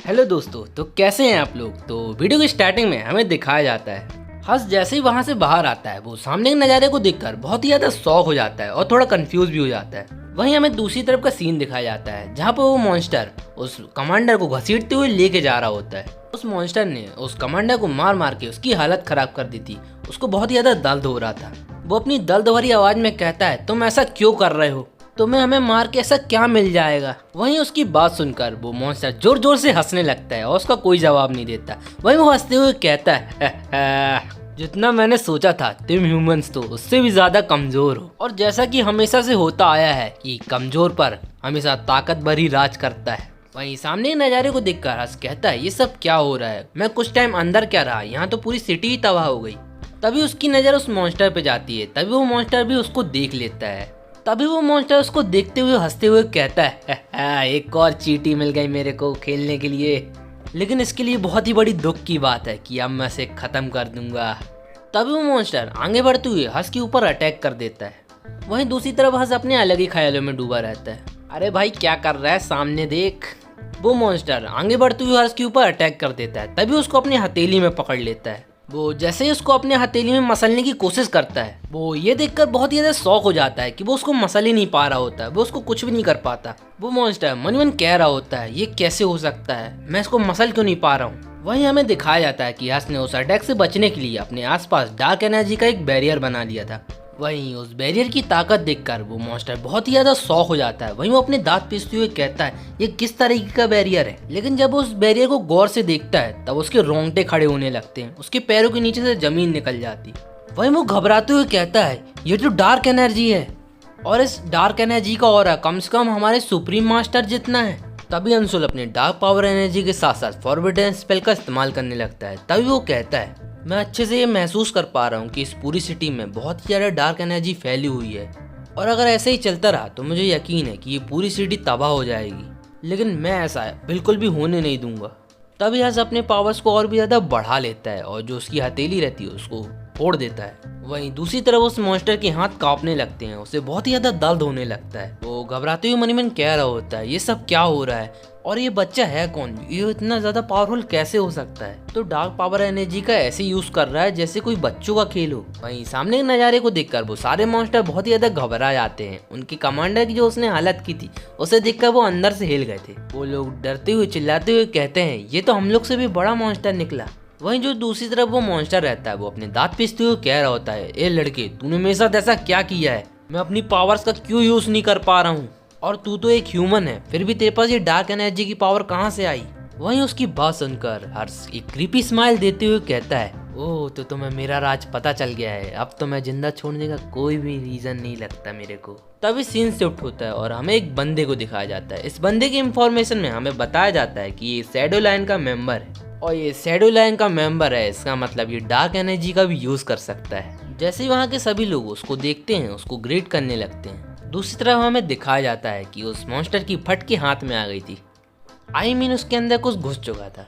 Hello दोस्तों, तो कैसे हैं आप लोग। तो वीडियो की स्टार्टिंग में हमें दिखाया जाता है हर्ष जैसे ही वहां से बाहर आता है वो सामने के नज़ारे को देखकर बहुत ही ज्यादा शॉक हो जाता है और थोड़ा कंफ्यूज भी हो जाता है। वहीं हमें दूसरी तरफ का सीन दिखाया जाता है जहाँ पर वो मॉन्स्टर उस कमांडर को घसीटते हुए लेके जा रहा होता है। उस मॉन्स्टर ने उस कमांडर को मार मार के उसकी हालत खराब कर दी थी। उसको बहुत ही ज्यादा दर्द हो रहा था। वो अपनी दर्द भरी आवाज में कहता है, तुम ऐसा क्यों कर रहे हो, तुम्हें हमें मार के ऐसा क्या मिल जाएगा। वहीं उसकी बात सुनकर वो मॉन्स्टर जोर जोर से हंसने लगता है और उसका कोई जवाब नहीं देता। वहीं वो हंसते हुए कहता है, जितना मैंने सोचा था तुम ह्यूमंस तो उससे भी ज्यादा कमजोर हो। और जैसा कि हमेशा से होता आया है कि कमजोर पर हमेशा ताकत भरी राज करता है। वहीं सामने के नज़ारे को देखकर हर्ष कहता है, ये सब क्या हो रहा है, मैं कुछ टाइम अंदर क्या रहा, यहाँ तो पूरी सिटी ही तबाह हो गई। तभी उसकी नज़र उस मॉन्स्टर पे जाती है। तभी वो मॉन्स्टर भी उसको देख लेता है। तभी वो मॉन्स्टर उसको देखते हुए हंसते हुए कहता है, एक और चींटी मिल गई मेरे को खेलने के लिए, लेकिन इसके लिए बहुत ही बड़ी दुख की बात है कि अब मैं इसे खत्म कर दूंगा। तभी वो मॉन्स्टर आगे बढ़ते हुए हर्ष के ऊपर अटैक कर देता है। वहीं दूसरी तरफ हर्ष अपने अलग ही ख्यालों में डूबा रहता है। अरे भाई क्या कर रहा है, सामने देख। वो मॉन्स्टर आगे बढ़ते हुए हर्ष के ऊपर अटैक कर देता है। तभी उसको अपनी हथेली में पकड़ लेता है। वो जैसे ही उसको अपने हथेली में मसलने की कोशिश करता है, वो ये देखकर बहुत ही ज्यादा शॉक हो जाता है कि वो उसको मसल ही नहीं पा रहा होता है। वो उसको कुछ भी नहीं कर पाता। वो मॉन्स्टर मन मन कह रहा होता है, ये कैसे हो सकता है, मैं इसको मसल क्यों नहीं पा रहा हूँ। वहीं हमें दिखाया जाता है कि हर्ष ने उस अटैक से बचने के लिए अपने आसपास डार्क एनर्जी का एक बैरियर बना लिया था। वहीं उस बैरियर की ताकत देखकर वो मॉन्स्टर बहुत ही ज्यादा शॉक हो जाता है। वहीं वो अपने दांत पीसते हुए कहता है, ये किस तरीके का बैरियर है। लेकिन जब उस बैरियर को गौर से देखता है तब उसके रोंगटे खड़े होने लगते हैं। उसके पैरों के नीचे से जमीन निकल जाती। वहीं वो घबराते हुए कहता है, ये तो डार्क एनर्जी है और इस डार्क एनर्जी का ऑरा कम से कम हमारे सुप्रीम मास्टर जितना है। तभी अंशुल अपने डार्क पावर एनर्जी के साथ साथ फॉरबिडन स्पेल का इस्तेमाल करने लगता है। तभी वो कहता है, मैं अच्छे से ये महसूस कर पा रहा हूँ कि इस पूरी सिटी में बहुत ही ज़्यादा डार्क एनर्जी फैली हुई है और अगर ऐसे ही चलता रहा तो मुझे यकीन है कि ये पूरी सिटी तबाह हो जाएगी। लेकिन मैं ऐसा बिल्कुल भी होने नहीं दूंगा। तभी हर्ष अपने पावर्स को और भी ज़्यादा बढ़ा लेता है और जो उसकी हथेली रहती है उसको फोड़ देता है। वहीं दूसरी तरफ उस मॉन्स्टर के हाथ कांपने लगते हैं। उसे बहुत ही ज़्यादा दर्द होने लगता है। वो घबराते हुए मन ही मन कह रहा होता है, ये सब क्या हो रहा है और ये बच्चा है कौन, ये इतना ज्यादा पावरफुल कैसे हो सकता है। तो डार्क पावर एनर्जी का ऐसे यूज कर रहा है जैसे कोई बच्चों का खेल हो। वहीं सामने के नज़ारे को देखकर वो सारे मॉन्स्टर बहुत ही ज्यादा घबरा जाते हैं। उनकी कमांडर की जो उसने हालत की थी उसे देखकर वो अंदर से हिल गए थे। वो लोग डरते हुए चिल्लाते हुए कहते हैं, ये तो हम लोग से भी बड़ा मॉन्स्टर निकला। वहीं जो दूसरी तरफ वो मॉन्स्टर रहता है वो अपने दांत पीसते हुए कह रहा होता है, ए लड़के, तूने मेरे साथ ऐसा क्या किया है, मैं अपनी पावर्स का क्यों यूज नहीं कर पा रहा हूँ और तू तो एक ह्यूमन है, फिर भी तेरे पास ये डार्क एनर्जी की पावर कहाँ से आई। वहीं उसकी बात सुनकर हर्ष एक क्रीपी स्माइल देते हुए कहता है, ओह तो तुम्हें मेरा राज पता चल गया है, अब तो मैं जिंदा छोड़ने का कोई भी रीजन नहीं लगता मेरे को। तभी सीन शिफ्ट होता है और हमें एक बंदे को दिखाया जाता है। इस बंदे की इंफॉर्मेशन में हमें बताया जाता है कि ये शैडो लाइन का मेंबर है और ये शैडो लाइन का मेंबर है, इसका मतलब ये डार्क एनर्जी का भी यूज कर सकता है। जैसे ही वहाँ के सभी लोग उसको देखते हैं उसको ग्रेट करने लगते हैं। दूसरी तरफ हमें दिखाया जाता है कि उस मॉन्स्टर की फटके हाथ में आ गई थी। उसके अंदर कुछ घुस चुका था।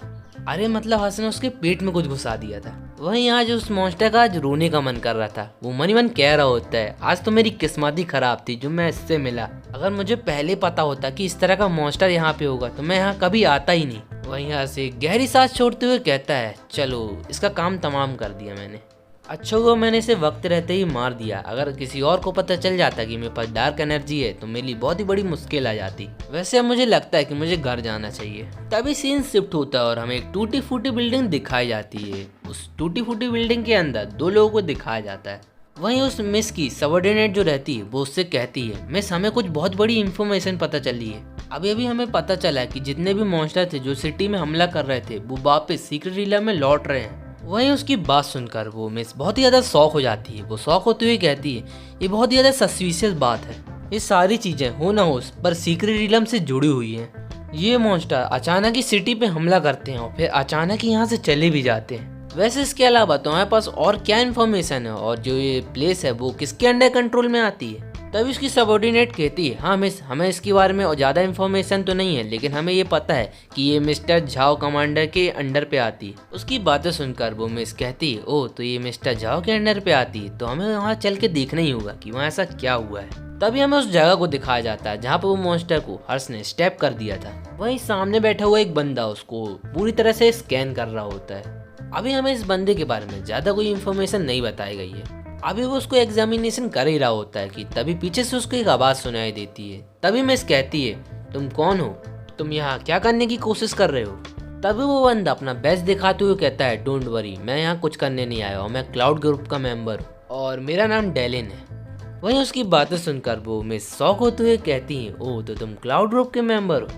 अरे मतलब हर्ष ने उसके पेट में कुछ घुसा दिया था। वहीं आज उस मॉन्स्टर का आज रोने का मन कर रहा था। वो मन ही मन कह रहा होता है, आज तो मेरी किस्मत ही खराब थी जो मैं इससे मिला। अगर मुझे पहले पता होता कि इस तरह का मॉन्स्टर यहाँ पे होगा तो मैं यहाँ कभी आता ही नहीं। वहीं यहाँ से गहरी सांस छोड़ते हुए कहता है, चलो इसका काम तमाम कर दिया मैंने, अच्छा हुआ मैंने इसे वक्त रहते ही मार दिया। अगर किसी और को पता चल जाता कि मेरे पास डार्क एनर्जी है तो मेरे लिए बहुत ही बड़ी मुश्किल आ जाती। वैसे अब मुझे लगता है कि मुझे घर जाना चाहिए। तभी सीन शिफ्ट होता है और हमें एक टूटी फूटी बिल्डिंग दिखाई जाती है। उस टूटी फूटी बिल्डिंग के अंदर दो लोगों को दिखाया जाता है। वहीं उस मिस की सबऑर्डिनेट जो रहती है वो उससे कहती है, मिस हमें कुछ बहुत बड़ी इंफॉर्मेशन पता चली है। अभी अभी हमें पता चला कि जितने भी मॉन्स्टर थे जो सिटी में हमला कर रहे थे वो वापस सीक्रेट रिलम में लौट रहे हैं। वहीं उसकी बात सुनकर वो मिस बहुत ही ज़्यादा शॉक हो जाती है। वो शॉक होते हुए कहती है, ये बहुत ही ज़्यादा सस्पिशियस बात है, ये सारी चीज़ें हो ना हो पर सीक्रेट रिलम से जुड़ी हुई हैं। ये मॉन्स्टर अचानक ही सिटी पे हमला करते हैं और फिर अचानक ही यहाँ से चले भी जाते हैं। वैसे इसके अलावा तुम्हारे पास और क्या इन्फॉर्मेशन है और जो ये प्लेस है वो किसके अंडर कंट्रोल में आती है। तभी उसकी सबऑर्डिनेट कहती है, हाँ मिस, हमें इसके बारे में ज़्यादा इन्फॉर्मेशन तो नहीं है लेकिन हमें ये पता है कि ये मिस्टर झाओ कमांडर के अंडर पे आती है। उसकी बातें सुनकर वो मिस कहती है, ओह तो ये मिस्टर झाओ के अंडर पे आती है तो हमें वहाँ चल के देखना ही होगा कि वहाँ ऐसा क्या हुआ है। तभी हमें उस जगह को दिखाया जाता है जहाँ पर वो मॉन्स्टर को हर्ष ने स्टेप कर दिया था। वहीं सामने बैठा हुआ एक बंदा उसको पूरी तरह से स्कैन कर रहा होता है। अभी हमें इस बंदे के बारे में ज्यादा कोई इन्फॉर्मेशन नहीं बताई गई है। अभी वो उसको एग्जामिनेशन कर ही रहा होता है कि तभी पीछे से उसको एक आवाज सुनाई देती है। तभी मिस कहती है, तुम कौन हो, तुम यहाँ क्या करने की कोशिश कर रहे हो। तभी वो बंदा अपना बेस्ट दिखाते हुए कहता है, डोंट वरी, मैं यहाँ कुछ करने नहीं आया हूँ, मैं क्लाउड ग्रुप का मेंबर हूँ और मेरा नाम डेलिन है। वहीं उसकी बातें सुनकर वो मिस शॉक होते हुए कहती हैं, ओह तो तुम क्लाउड ग्रुप के मेंबर हो।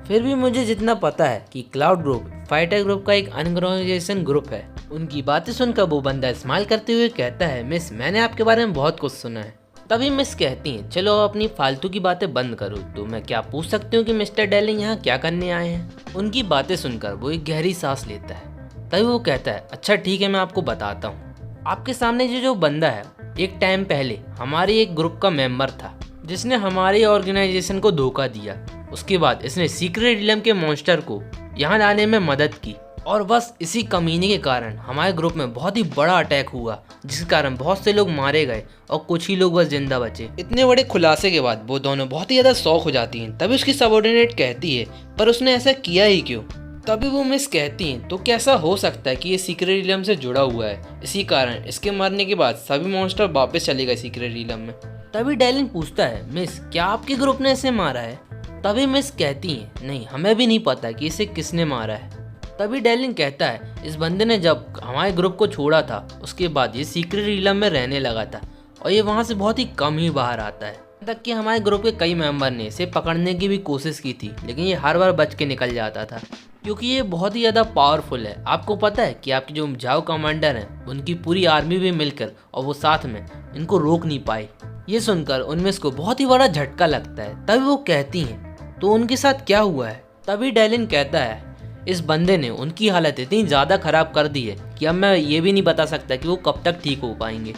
फिर भी मुझे जितना पता है कि क्लाउड ग्रुप फाइटर ग्रुप का एक अनऑर्गेनाइजेशन ग्रुप है। उनकी बातें सुनकर वो बंदा स्माइल करते हुए कहता है, मिस मैंने आपके बारे में बहुत कुछ सुना है। तभी मिस कहती हैं, चलो अपनी फालतू की बातें बंद करो, तो मैं क्या पूछ सकती हूँ कि मिस्टर डेलिन यहाँ क्या करने आए हैं। उनकी बातें सुनकर वो एक गहरी सांस लेता है। तभी वो कहता है, अच्छा ठीक है, मैं आपको बताता हूँ। आपके सामने जो बंदा है एक टाइम पहले हमारे एक ग्रुप का मेंबर था जिसने हमारे ऑर्गेनाइजेशन को धोखा दिया। उसके बाद इसने सीक्रेट रिलम के मॉन्स्टर को यहाँ लाने में मदद की और बस इसी कमीने के कारण हमारे ग्रुप में बहुत ही बड़ा अटैक हुआ, जिसके कारण बहुत से लोग मारे गए और कुछ ही लोग बस जिंदा बचे। इतने बड़े खुलासे के बाद वो दोनों बहुत ही ज्यादा शॉक हो जाती हैं। तभी उसकी सबऑर्डिनेट कहती है, पर उसने ऐसा किया ही क्यों। तभी वो मिस कहती हैं, तो कैसा हो सकता है कि ये सीक्रेट रिलम से जुड़ा हुआ है, इसी कारण इसके मरने के बाद सभी मॉन्स्टर वापस चले गए सीक्रेट रिलम में। तभी डेलिन पूछता है, मिस क्या आपके ग्रुप ने इसे मारा है। तभी मिस कहती हैं, नहीं हमें भी नहीं पता कि इसे किसने मारा है। तभी डेलिन कहता है, इस बंदे ने जब हमारे ग्रुप को छोड़ा था उसके बाद ये सीक्रेट रिलम में रहने लगा था और ये वहाँ से बहुत ही कम ही बाहर आता है। तक कि हमारे ग्रुप के कई मेंबर ने इसे पकड़ने की भी कोशिश की थी, लेकिन ये हर बार बच के निकल जाता था क्योंकि ये बहुत ही ज़्यादा पावरफुल है। आपको पता है कि आपके जो जाओ कमांडर हैं उनकी पूरी आर्मी भी मिलकर और वो साथ में इनको रोक नहीं पाए। ये सुनकर उनमें इसको बहुत ही बड़ा झटका लगता है। तभी वो कहती हैं, तो उनके साथ क्या हुआ है। तभी डेलिन कहता है, इस बंदे ने उनकी हालत इतनी ज़्यादा ख़राब कर दी है कि अब मैं ये भी नहीं बता सकता कि वो कब तक ठीक हो पाएंगे।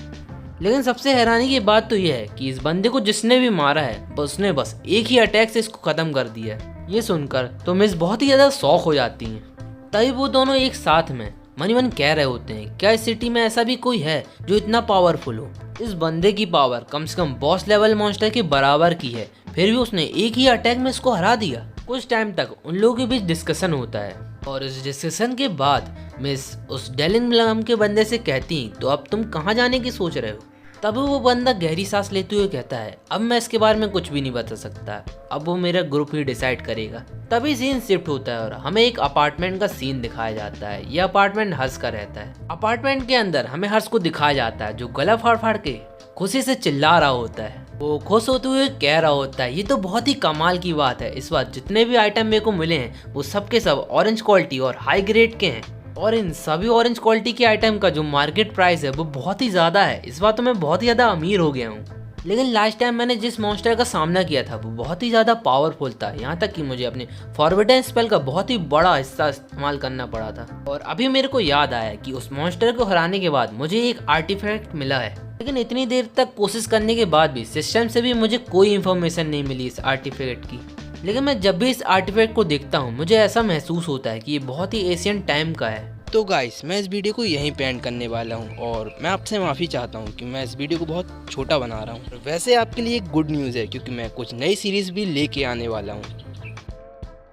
लेकिन सबसे हैरानी की बात तो यह है कि इस बंदे को जिसने भी मारा है उसने बस एक ही अटैक से इसको ख़त्म कर दिया है। ये सुनकर तो मिस बहुत ही ज़्यादा शॉक हो जाती हैं। तभी वो दोनों एक साथ में मन ही मन कह रहे होते हैं, क्या इस सिटी में ऐसा भी कोई है जो इतना पावरफुल हो। इस बंदे की पावर कम से कम बॉस लेवल मॉन्स्टर के बराबर की है, फिर भी उसने एक ही अटैक में इसको हरा दिया। कुछ टाइम तक उन लोगों के बीच डिस्कशन होता है और इस डिस्कशन के बाद मिस उस डेलिन के बंदे से कहती, तो अब तुम कहाँ जाने की सोच रहे हो। तब वो बंदा गहरी सांस लेते हुए कहता है, अब मैं इसके बारे में कुछ भी नहीं बता सकता, अब वो मेरा ग्रुप ही डिसाइड करेगा। तभी सीन शिफ्ट होता है और हमें एक अपार्टमेंट का सीन दिखाया जाता है। यह अपार्टमेंट हर्ष का रहता है। अपार्टमेंट के अंदर हमें हर्ष को दिखाया जाता है जो गला फाड़ फाड़ के खुशी से चिल्ला रहा होता है। वो खुश होते हुए कह रहा होता है, ये तो बहुत ही कमाल की बात है, इस बार जितने भी आइटम मेरे को मिले हैं वो सब के सब ऑरेंज क्वालिटी और हाई ग्रेड के हैं और इन सभी ऑरेंज क्वालिटी के आइटम का जो मार्केट प्राइस है वो बहुत ही ज़्यादा है। इस बार तो मैं बहुत ही ज़्यादा अमीर हो गया हूँ। लेकिन लास्ट टाइम मैंने जिस मॉन्स्टर का सामना किया था वो बहुत ही ज़्यादा पावरफुल था, यहाँ तक कि मुझे अपने फॉरवर्डन स्पेल का बहुत ही बड़ा हिस्सा इस्तेमाल करना पड़ा था। और अभी मेरे को याद आया कि उस मॉन्स्टर को हराने के बाद मुझे एक आर्टिफैक्ट मिला है, लेकिन इतनी देर तक कोशिश करने के बाद भी सिस्टम से भी मुझे कोई इन्फॉर्मेशन नहीं मिली इस आर्टिफैक्ट की। लेकिन मैं जब भी इस आर्टिफैक्ट को देखता हूँ मुझे ऐसा महसूस होता है कि ये बहुत ही एशियन टाइम का है। तो गाइस मैं इस वीडियो को यहीं पे एंड करने वाला हूँ और मैं आपसे माफ़ी चाहता हूँ कि मैं इस वीडियो को बहुत छोटा बना रहा हूँ। वैसे आपके लिए एक गुड न्यूज़ है क्योंकि मैं कुछ नई सीरीज़ भी लेके आने वाला हूँ।